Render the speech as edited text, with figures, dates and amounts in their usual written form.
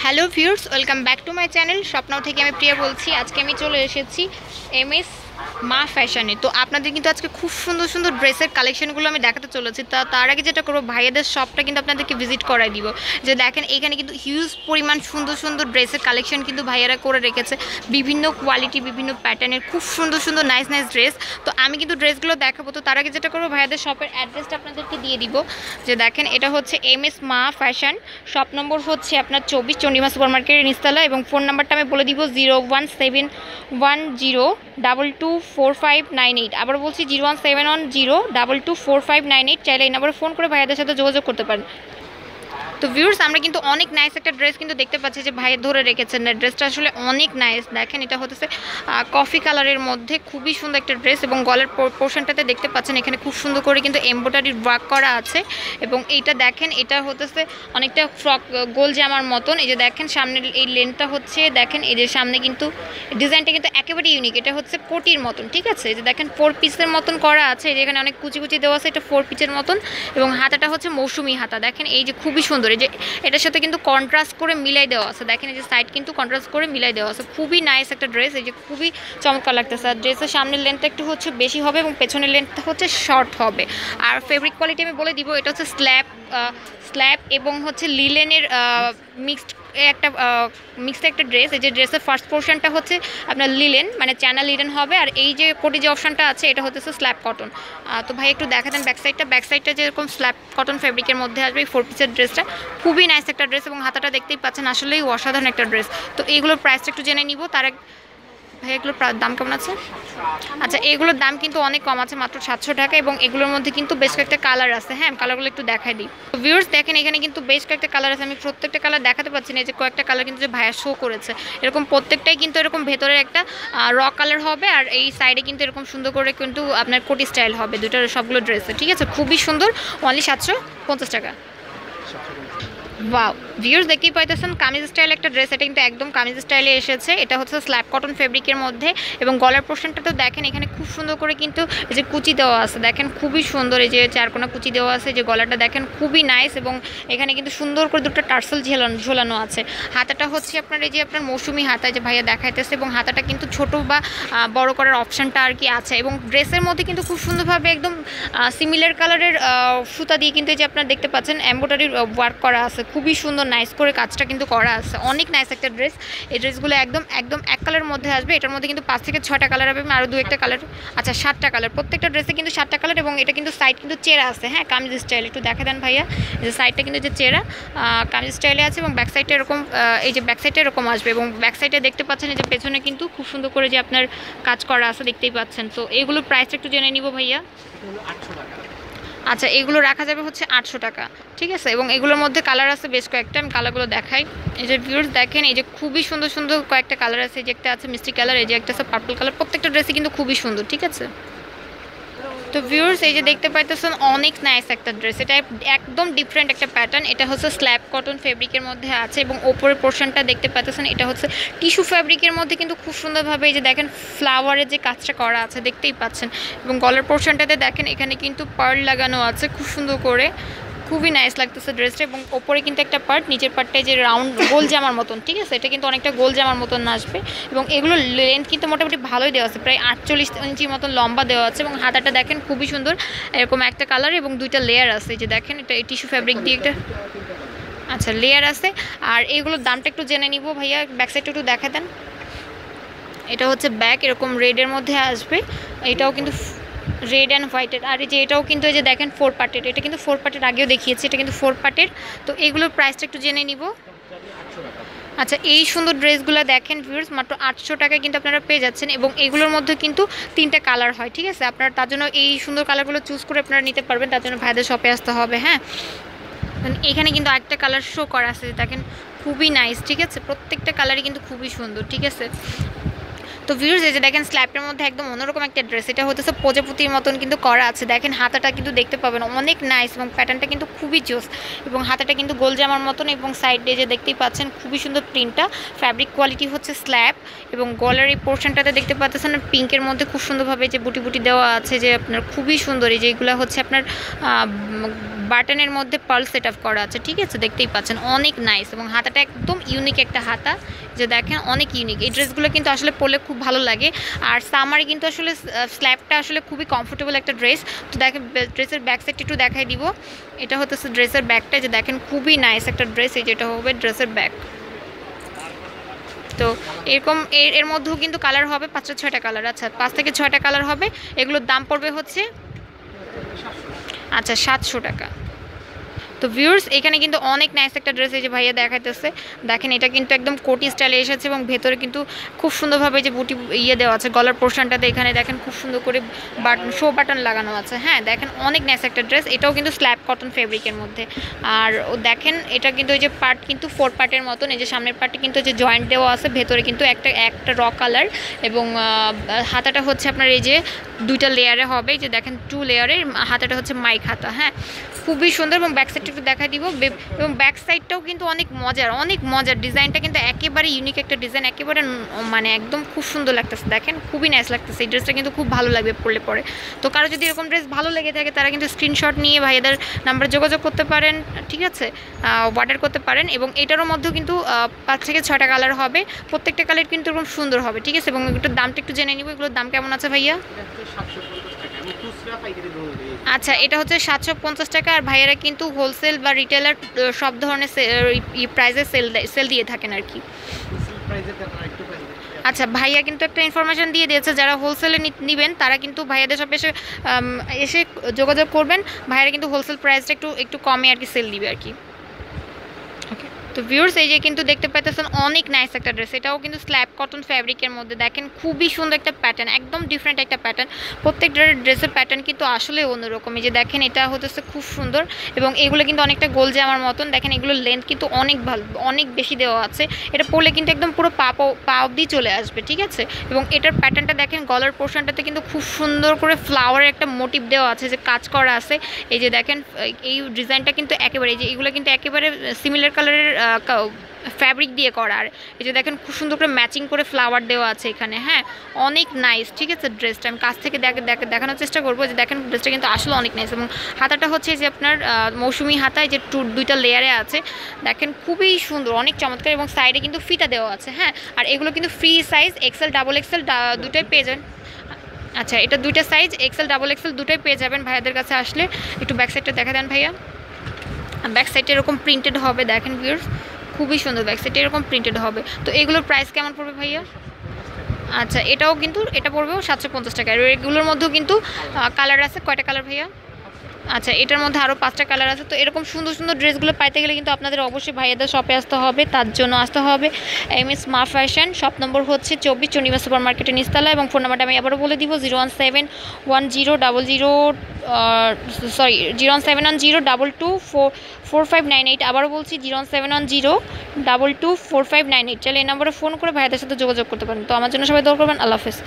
Hello viewers, welcome back to my channel. স্বপ্নাও থেকে আমি প্রিয়া বলছি। আজকে আমি চলে এসেছি এমএস মা ফ্যাশনে। তো আপনাদের কিন্তু আজকে খুব সুন্দর সুন্দর ড্রেসের কালেকশনগুলো আমি দেখাতে চলেছি। তার আগে যেটা করবো, ভাইয়াদের শপটা কিন্তু আপনাদেরকে ভিজিট করাই দিব। যে দেখেন, এখানে কিন্তু হিউজ পরিমাণ সুন্দর সুন্দর ড্রেসের কালেকশন কিন্তু ভাইয়ারা করে রেখেছে, বিভিন্ন কোয়ালিটি, বিভিন্ন প্যাটার্নের খুব সুন্দর সুন্দর নাইস নাইস ড্রেস। তো আমি কিন্তু ড্রেসগুলো দেখাবো। তো তার আগে যেটা করবো, ভাইয়াদের শপের অ্যাড্রেসটা আপনাদেরকে দিয়ে দিব। যে দেখেন, এটা হচ্ছে এমএস মা ফ্যাশন, শপ নম্বর হচ্ছে আপনার 24 চন্ডিমা সুপার মার্কেটের নিচতলা, এবং ফোন নাম্বারটা আমি বলে দিব 01710224598। আবার বলছি 01710224598। চাইলে এই নাম্বারে ফোন করে ভাইয়াদের সাথে যোগাযোগ করতে পারেন। তো ভিউয়ার্স, আমরা কিন্তু অনেক নাইস একটা ড্রেস কিন্তু দেখতে পাচ্ছি যে ভাই ধরে রেখেছেন। ড্রেসটা আসলে অনেক নাইস। দেখেন, এটা হচ্ছে কফি কালারের মধ্যে খুবই সুন্দর একটা ড্রেস, এবং গলার পোর্শনটাতে দেখতে পাচ্ছেন এখানে খুব সুন্দর করে কিন্তু এমব্রয়ডারি ওয়ার্ক করা আছে। এবং এইটা দেখেন, এটা হচ্ছে অনেকটা ফ্রক গোল জামার মতন। এই যে দেখেন, সামনের এই লেনটা হচ্ছে, দেখেন এই যে সামনে কিন্তু ডিজাইনটা কিন্তু একেবারে ইউনিক। এটা হচ্ছে কোটির মতন, ঠিক আছে। এই যে দেখেন, 4 পিসের মতন করা আছে। এই যে এখানে অনেক কুচি কুচি দেওয়া আছে, এটা 4 পিসের মতন। এবং হাতাটা হচ্ছে মৌসুমি হাতা। দেখেন, এই যে খুবই সুন্দর। এই যে এটার সাথে কিন্তু কন্ট্রাস্ট করে মিলাই দেওয়া আছে। দেখেন, এই যে সাইড কিন্তু কন্ট্রাস্ট করে মিলাই দেওয়া আছে। খুবই নাইস একটা ড্রেস। এই যে খুবই চমৎকার লাগতেছে। আর ড্রেসের সামনের লেন্থটা একটু হচ্ছে বেশি হবে, এবং পেছনের লেন্থটা হচ্ছে শর্ট হবে। আর ফেব্রিক কোয়ালিটি আমি বলে দিব, এটা হচ্ছে স্ল্যাব এবং হচ্ছে লিলেনের মিক্সড একটা ড্রেস। এই যে ড্রেসের ফার্স্ট পোর্শনটা হচ্ছে আপনার লিলেন, মানে চায়না লিলেন হবে। আর এই যে কোটি যে অপশনটা আছে, এটা হচ্ছে স্ল্যাব কটন। তো ভাই একটু দেখা দেন ব্যাক সাইডটা যেরকম স্ল্যাব কটন ফেব্রিকের মধ্যে আসবে। এই 4 পিসের ড্রেসটা খুবই নাইস একটা ড্রেস, এবং হাতাটা দেখতেই পাচ্ছেন, আসলেই অসাধারণ একটা ড্রেস। তো এইগুলোর প্রাইসটা একটু জেনে নিব। ভাই এগুলোর দাম কেমন আছে? আচ্ছা, এগুলোর দাম কিন্তু অনেক কম আছে, মাত্র 700 টাকা। এবং এগুলোর মধ্যে কিন্তু বেশ কয়েকটা কালার আছে। হ্যাঁ, কালারগুলো একটু দেখাই দিই। ভিউয়ার্স দেখেন, এখানে কিন্তু বেশ কয়েকটা কালার আছে। আমি প্রত্যেকটা কালার দেখাতে পাচ্ছি না। এই যে কয়েকটা কালার কিন্তু যে ভাইয়া শো করেছে, এরকম প্রত্যেকটাই কিন্তু এরকম ভেতরের একটা র কালার হবে। আর এই সাইডে কিন্তু এরকম সুন্দর করে কিন্তু আপনার কোটি স্টাইল হবে দুটোর, সবগুলো ড্রেসে, ঠিক আছে। খুবই সুন্দর, অনলি 750 টাকা। ওয়াও ভিউয়ার্স, দেখতেই পাইতেছেন কামিজ স্টাইল একটা ড্রেস। এটা কিন্তু একদম কামিজ স্টাইলে এসেছে। এটা হচ্ছে স্ল্যাব কটন ফেব্রিকের মধ্যে, এবং গলার পোর্শনটা তো দেখেন, এখানে খুব সুন্দর করে কিন্তু এই যে কুচি দেওয়া আছে। দেখেন, খুবই সুন্দর। এই যে চারকোনা কুচি দেওয়া আছে। যে গলাটা দেখেন খুবই নাইস, এবং এখানে কিন্তু সুন্দর করে দুটো টার্সেল ঝোলানো আছে। হাতাটা হচ্ছে আপনার এই যে আপনার মৌসুমি হাতা, যে ভাইয়া দেখাইতেছে, এবং হাতাটা কিন্তু ছোট বা বড় করার অপশানটা আর কি আছে। এবং ড্রেসের মধ্যে কিন্তু খুব সুন্দরভাবে একদম সিমিলার কালারের সুতা দিয়ে কিন্তু এই যে আপনার দেখতে পাচ্ছেন এমব্রয়ডারি ওয়ার্ক করা আছে। খুবই সুন্দর নাইস করে কাজটা কিন্তু করা আছে। অনেক নাইস একটা ড্রেস। এই ড্রেসগুলো একদম এক কালারের মধ্যে আসবে। এটার মধ্যে কিন্তু 5 থেকে 6টা কালার হবে, আরও 2-1টা কালার, আচ্ছা 7টা কালার। প্রত্যেকটা ড্রেসে কিন্তু 7টা কালার। এবং এটা কিন্তু সাইড কিন্তু চেরা আছে। হ্যাঁ, কামিজ স্টাইল একটু দেখা দেন ভাইয়া। এই যে সাইডটা কিন্তু যে চেরা কামিজ স্টাইলে আছে, এবং ব্যাক সাইডটা এরকম, এই যে ব্যাক সাইডটা এরকম আসবে। এবং ব্যাক সাইডে দেখতে পাচ্ছেন এই যে পেছনে কিন্তু খুব সুন্দর করে যে আপনার কাজ করা আছে, দেখতেই পাচ্ছেন। তো এগুলোর প্রাইসটা একটু জেনে নিব ভাইয়া। 800 টাকা। আচ্ছা, এগুলো রাখা যাবে হচ্ছে 800 টাকা, ঠিক আছে। এবং এগুলোর মধ্যে কালার আছে বেশ কয়েকটা, আমি কালারগুলো দেখাই। এই যে ভিউয়ার্স দেখেন, এই যে খুবই সুন্দর সুন্দর কয়েকটা কালার আছে। এই যে একটা আছে মিষ্টি কালার, এই যে একটা আছে পার্পল কালার। প্রত্যেকটা ড্রেসই কিন্তু খুবই সুন্দর, ঠিক আছে। তো ভিউয়ার্স, এই যে দেখতে পাইতেছেন অনেক নাইস একটা ড্রেস। এটা একদম ডিফারেন্ট একটা প্যাটার্ন। এটা হচ্ছে স্ল্যাব কটন ফেব্রিকের মধ্যে আছে, এবং ওপরের পোর্শনটা দেখতে পাইতেছেন এটা হচ্ছে টিস্যু ফ্যাব্রিকের মধ্যে কিন্তু খুব সুন্দরভাবে এই যে দেখেন ফ্লাওয়ারের যে কাজটা করা আছে, দেখতেই পাচ্ছেন। এবং গলার পোর্শনটাতে দেখেন এখানে কিন্তু পার্ল লাগানো আছে খুব সুন্দর করে। খুবই নাইস লাগতেছে ড্রেসটা। এবং ওপরে কিন্তু একটা পার্ট, নিচের পার্টটায় যে রাউন্ড গোল জামার মতন, ঠিক আছে। এটা কিন্তু অনেকটা গোল জামার মতন আসবে। এবং এগুলোর লেন্থ কিন্তু মোটামুটি ভালোই দেওয়া আছে, প্রায় 48 ইঞ্চির মতন লম্বা দেওয়া আছে। এবং হাতাটা দেখেন খুবই সুন্দর, এরকম একটা কালার এবং 2টা লেয়ার আছে। যে দেখেন, এটা টিস্যু ফ্যাব্রিক দিয়ে একটা আচ্ছা লেয়ার আছে। আর এগুলোর দামটা একটু জেনে নিব ভাইয়া। ব্যাক সাইডটা একটু দেখা দেন। এটা হচ্ছে ব্যাক, এরকম রেডের মধ্যে আসবে। এটাও কিন্তু রেড অ্যান্ড হোয়াইটের। আর এই যে এটাও কিন্তু এই যে দেখেন 4 পার্টের। এটা কিন্তু 4 পার্টের আগেও দেখিয়েছি, এটা কিন্তু 4 পার্টের। তো এগুলোর প্রাইসটা একটু জেনে নিব। আচ্ছা, এই সুন্দর ড্রেসগুলো দেখেন ভিউয়ার্স, মাত্র 800 টাকায় কিন্তু আপনারা পেয়ে যাচ্ছেন। এবং এগুলোর মধ্যে কিন্তু 3টা কালার হয়, ঠিক আছে। আপনারা তার জন্য এই সুন্দর কালারগুলো চুজ করে আপনারা নিতে পারবেন। তার জন্য ভাইদের শপে আসতে হবে। হ্যাঁ, এখানে কিন্তু আরেকটা কালার শো করা আছে, দেখেন খুবই নাইস, ঠিক আছে। প্রত্যেকটা কালারই কিন্তু খুবই সুন্দর, ঠিক আছে। তো ভিউয়ার্স, এই যে দেখেন স্ল্যাপের মধ্যে একদম অন্যরকম একটা ড্রেস। এটা হচ্ছে প্রজাপতির মতন কিন্তু করা আছে। দেখেন হাতাটা কিন্তু দেখতে পাবেন অনেক নাইস, এবং প্যাটার্নটা কিন্তু খুবই জোস। এবং হাতাটা কিন্তু গোল জামার মতন, এবং সাইডে যে দেখতেই পাচ্ছেন খুবই সুন্দর প্রিন্টটা। ফ্যাব্রিক কোয়ালিটি হচ্ছে স্ল্যাব। এবং গলার এই পোর্শনটাতে দেখতে পাচ্ছেন পিঙ্কের মধ্যে খুব সুন্দরভাবে যে বুটি বুটি দেওয়া আছে, যে আপনার খুবই সুন্দর। এই যে এগুলো হচ্ছে আপনার বাটনের মধ্যে পার্ল সেট আপ করা আছে, ঠিক আছে, দেখতেই পাচ্ছেন অনেক নাইস। এবং হাতাটা একদম ইউনিক একটা হাতা, যে দেখেন অনেক ইউনিক। এই ড্রেসগুলো কিন্তু আসলে পরলে খুব ভালো লাগে। আর সামারে কিন্তু আসলে স্ল্যাবটা আসলে খুবই কমফোর্টেবল একটা ড্রেস। তো দেখেন ড্রেসের ব্যাক সাইডটা একটু দেখাই দিব। এটা হচ্ছে ড্রেসের ব্যাকটা, যে দেখেন খুবই নাইস একটা ড্রেস। এই যেটা হবে ড্রেসের ব্যাক। তো এরকম এর মধ্যেও কিন্তু কালার হবে 5-6টা কালার। আচ্ছা 5 থেকে 6টা কালার হবে। এগুলোর দাম পড়বে হচ্ছে আচ্ছা 700 টাকা। তো ভিউয়ার্স এখানে কিন্তু অনেক নাইস একটা ড্রেস এই যে ভাইয়া দেখাইতেছে, দেখেন এটা কিন্তু একদম কোটি স্টাইলে এসেছে এবং ভেতরে কিন্তু খুব সুন্দরভাবে যে বুটি দেওয়া আছে গলার পোর্শনটাতে, এখানে দেখেন খুব সুন্দর করে বাটন শো বাটন লাগানো আছে। হ্যাঁ দেখেন অনেক নাইস একটা ড্রেস। এটাও কিন্তু স্ল্যাব কটন ফেব্রিকের মধ্যে। আর দেখেন এটা কিন্তু এই যে পার্ট কিন্তু 4 পার্টের মতন, এই যে সামনের পার্টে কিন্তু যে জয়েন্ট দেওয়া আছে, ভেতরে কিন্তু একটা র কালার এবং হাতাটা হচ্ছে আপনার এই যে 2টা লেয়ারে হবে, যে দেখেন 2 লেয়ারের হাতাটা হচ্ছে মাইক হাতা। হ্যাঁ খুবই সুন্দর। এবং ব্যাক সাইডটা একটু দেখা দিব। এবং ব্যাক সাইডটাও কিন্তু অনেক মজার ডিজাইনটা কিন্তু একেবারে ইউনিক একটা ডিজাইন, একেবারে মানে একদম খুব সুন্দর লাগতেছে। দেখেন খুবই নাইস লাগতেছে। এই ড্রেসটা কিন্তু খুব ভালো লাগবে পরলে পরে। তো কারো যদি এরকম ড্রেস ভালো লেগে থাকে তারা কিন্তু স্ক্রিনশট নিয়ে ভাইয়াদের নাম্বারে যোগাযোগ করতে পারেন, ঠিক আছে, অর্ডার করতে পারেন। এবং এটারও মধ্যেও কিন্তু 5 থেকে 6টা কালার হবে। প্রত্যেকটা কালার কিন্তু এরকম সুন্দর হবে, ঠিক আছে। এবং এগুলোর দামটা একটু জেনে নিব। এগুলোর দাম কেমন আছে ভাইয়া? আচ্ছা এটা হচ্ছে 750 টাকা। আর ভাইয়ারা কিন্তু হোলসেল বা রিটেলার সব ধরনের প্রাইসে সেল দিয়ে থাকেন আর কি। আচ্ছা ভাইয়া কিন্তু একটা ইনফরমেশন দিয়ে দিয়েছে, যারা হোলসেলে নেবেন তারা কিন্তু ভাইয়াদের সব এসে যোগাযোগ করবেন। ভাইয়ারা কিন্তু হোলসেল প্রাইসটা একটু কমে আর কি সেল দিবে আর কি। ওকে তো ভিউয়ার্স এই যে কিন্তু দেখতে পাইতেছেন অনেক নাইস একটা ড্রেস। এটাও কিন্তু স্ল্যাব কটন ফ্যাব্রিকের মধ্যে, দেখেন খুবই সুন্দর একটা প্যাটার্ন, একদম ডিফারেন্ট একটা প্যাটার্ন। প্রত্যেকটা ড্রেসের প্যাটার্ন কিন্তু আসলে অন্যরকম। এই যে দেখেন এটা হতেছে খুব সুন্দর। এবং এগুলো কিন্তু অনেকটা গোল জামার মতন। দেখেন এগুলোর লেন্থ কিন্তু অনেক ভালো, অনেক বেশি দেওয়া আছে। এটা পরলে কিন্তু একদম পুরো পা অবধি চলে আসবে, ঠিক আছে। এবং এটার প্যাটার্নটা দেখেন, গলার পোর্শনটাতে কিন্তু খুব সুন্দর করে ফ্লাওয়ারের একটা মোটিভ দেওয়া আছে, যে কাজ করা আছে। এই যে দেখেন এই ডিজাইনটা কিন্তু একেবারে, এই যে এগুলো কিন্তু একেবারে সিমিলার কালারের ফ্যাব্রিক দিয়ে করা। আর এই যে দেখেন খুব সুন্দর করে ম্যাচিং করে ফ্লাওয়ার দেওয়া আছে এখানে। হ্যাঁ অনেক নাইস, ঠিক আছে। ড্রেসটা আমি কাছ থেকে দেখানোর চেষ্টা করবো, যে দেখেন ড্রেসটা কিন্তু আসলে অনেক নাইস। এবং হাতাটা হচ্ছে যে আপনার মৌসুমি হাতায় যে 2টা লেয়ারে আছে, দেখেন খুবই সুন্দর, অনেক চমৎকার। এবং সাইডে কিন্তু ফিতা দেওয়া আছে। হ্যাঁ আর এগুলো কিন্তু ফ্রি সাইজ XL XXL দুটোই পেয়ে যাবেন। আচ্ছা এটা 2টা সাইজ XL XXL দুটোই পেয়ে যাবেন ভাইয়াদের কাছে আসলে। একটু ব্যাক সাইডটা দেখা দেন ভাইয়া। ব্যাক সাইডে এরকম প্রিন্টেড হবে, দেখেন ভিউয়ার্স খুবই সুন্দর ব্যাক সাইডে এরকম প্রিন্টেড হবে। তো এগুলোর প্রাইস কেমন পড়বে ভাইয়া? আচ্ছা এটাও কিন্তু এটা পড়বেও 750 টাকা। আর এগুলোর মধ্যেও কিন্তু কালার আছে। কয়টা কালার ভাইয়া? আচ্ছা এটার মধ্যে আরও 5টা কালার আছে। তো এরকম সুন্দর সুন্দর ড্রেসগুলো পাইতে গেলে কিন্তু আপনাদের অবশ্যই ভাইয়াদের শপে আসতে হবে। তার জন্য আসতে হবে MS মা ফ্যাশন, শপ নম্বর হচ্ছে 24 চন্ডিমা সুপার মার্কেটের নিচতলা। এবং ফোন নাম্বারটা আমি আবারও বলে দিব 01710004598। আবারও বলছি 01710224598। চাইলে এই নম্বরে ফোন করে ভাইয়াদের সাথে যোগাযোগ করতে পারেন। তো আমার জন্য সবাই দোয়া করবেন। আল্লাহ হাফেজ।